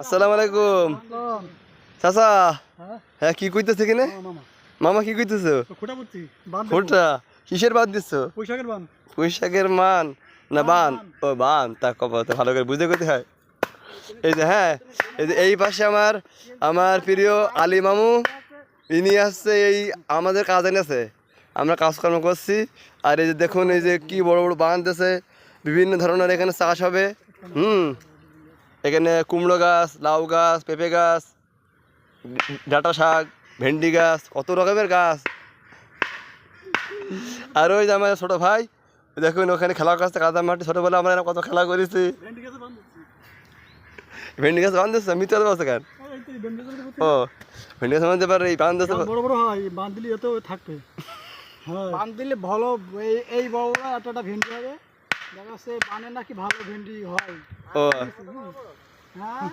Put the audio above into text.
আসসালামু আলাইকুম চাচা। হ্যাঁ কি কইতেছে কিনে মামা কি কইতেছো? খুঁটা কিসের বাদ দিচ্ছ? পুঁইশাকের মান না বান? ও বান, তা কত ভালো করে বুঝে করতে হয়। এই যে হ্যাঁ, এই যে এই পাশে আমার আমার প্রিয় আলী মামু, ইনি আসছে এই আমাদের কাজে আছে, আমরা কাজকর্ম করছি। আর এই যে দেখুন এই যে কি বড় বড় বাঁধ আছে, বিভিন্ন ধরনের এখানে চাষ হবে। এখানে কুমড়ো গাছ, লাউ গাছ, পেঁপে গাছ, ডাঁটা শাক, ভেন্ডি গাছ, কত রকমের গাছ। আর ওই যে আমার ছোটো ভাই, দেখুন ওখানে খেলা করছে কাদা মাটি, ছোটোবেলা আমরা কত খেলা করেছি। ভেন্ডি গাছ বাঁধতেছে, মিথ্যা কথা বলছে কেন? ও ভেন্ডি গাছ বাঁধতে পারে, এই বাঁধতেছে বড় বড় হয়, বাঁধ দিলে এত থাকবে। বাঁধ দিলে ভালো, এই বড় বড় একটা ভেন্ডি হবে, দেখা যাচ্ছে বানে নাকি ভালো ভেন্ডি হয়। ও হ্যাঁ